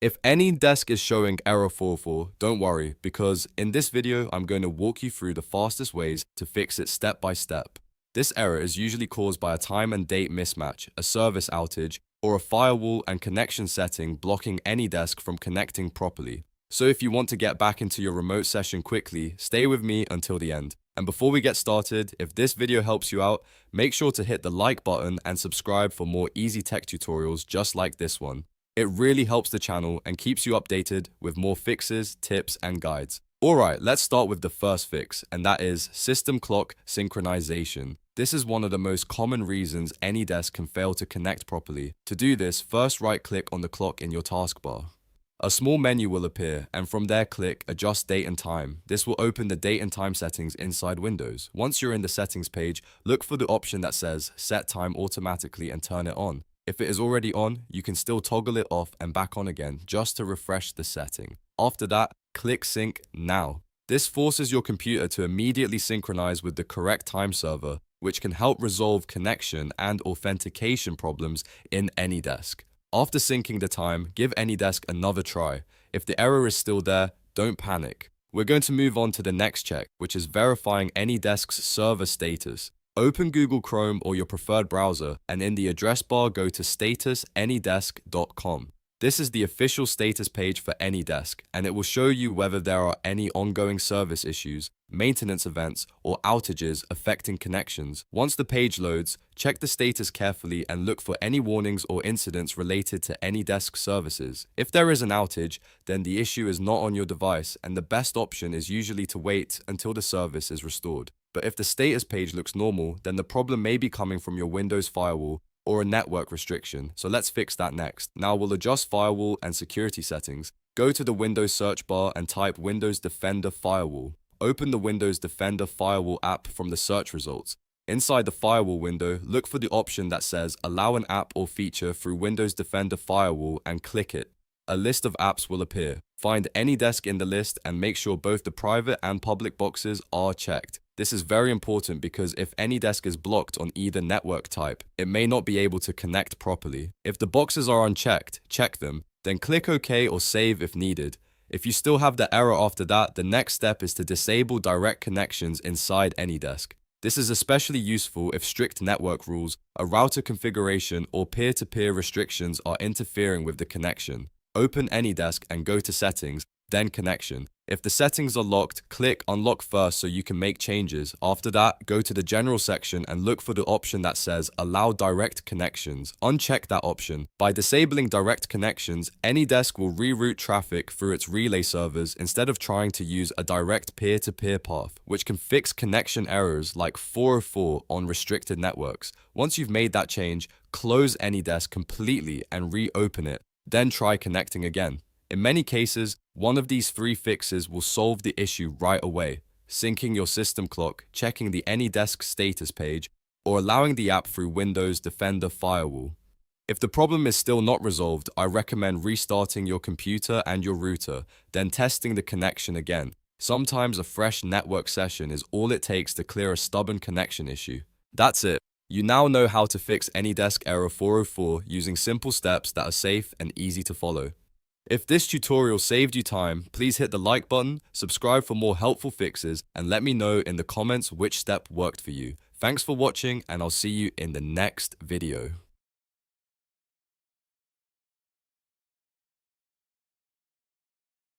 If AnyDesk is showing error 404, don't worry, because in this video, I'm going to walk you through the fastest ways to fix it step by step. This error is usually caused by a time and date mismatch, a service outage, or a firewall and connection setting blocking AnyDesk from connecting properly. So if you want to get back into your remote session quickly, stay with me until the end. And before we get started, if this video helps you out, make sure to hit the like button and subscribe for more easy tech tutorials just like this one. It really helps the channel and keeps you updated with more fixes, tips, and guides. Alright, let's start with the first fix, and that is system clock synchronization. This is one of the most common reasons AnyDesk can fail to connect properly. To do this, first right-click on the clock in your taskbar. A small menu will appear, and from there click Adjust Date and Time. This will open the date and time settings inside Windows. Once you're in the settings page, look for the option that says Set Time Automatically and turn it on. If it is already on, you can still toggle it off and back on again just to refresh the setting. After that, click Sync Now. This forces your computer to immediately synchronize with the correct time server, which can help resolve connection and authentication problems in AnyDesk. After syncing the time, give AnyDesk another try. If the error is still there, don't panic. We're going to move on to the next check, which is verifying AnyDesk's server status. Open Google Chrome or your preferred browser, and in the address bar go to status.anydesk.com. This is the official status page for AnyDesk, and it will show you whether there are any ongoing service issues, maintenance events, or outages affecting connections. Once the page loads, check the status carefully and look for any warnings or incidents related to AnyDesk services. If there is an outage, then the issue is not on your device, and the best option is usually to wait until the service is restored. But if the status page looks normal, then the problem may be coming from your Windows firewall or a network restriction, so let's fix that next. Now we'll adjust firewall and security settings. Go to the Windows search bar and type Windows Defender Firewall. Open the Windows Defender Firewall app from the search results. Inside the firewall window, look for the option that says Allow an app or feature through Windows Defender Firewall and click it. A list of apps will appear. Find AnyDesk in the list and make sure both the private and public boxes are checked. This is very important because if AnyDesk is blocked on either network type, it may not be able to connect properly. If the boxes are unchecked, check them, then click OK or save if needed. If you still have the error after that, the next step is to disable direct connections inside AnyDesk. This is especially useful if strict network rules, a router configuration, or peer-to-peer restrictions are interfering with the connection. Open AnyDesk and go to Settings, then Connection. If the settings are locked, click Unlock first so you can make changes. After that, go to the General section and look for the option that says Allow Direct Connections. Uncheck that option. By disabling direct connections, AnyDesk will reroute traffic through its relay servers instead of trying to use a direct peer-to-peer path, which can fix connection errors like 404 on restricted networks. Once you've made that change, close AnyDesk completely and reopen it. Then try connecting again. In many cases, one of these three fixes will solve the issue right away: syncing your system clock, checking the AnyDesk status page, or allowing the app through Windows Defender Firewall. If the problem is still not resolved, I recommend restarting your computer and your router, then testing the connection again. Sometimes a fresh network session is all it takes to clear a stubborn connection issue. That's it. You now know how to fix AnyDesk Error 404 using simple steps that are safe and easy to follow. If this tutorial saved you time, please hit the like button, subscribe for more helpful fixes, and let me know in the comments which step worked for you. Thanks for watching, and I'll see you in the next video.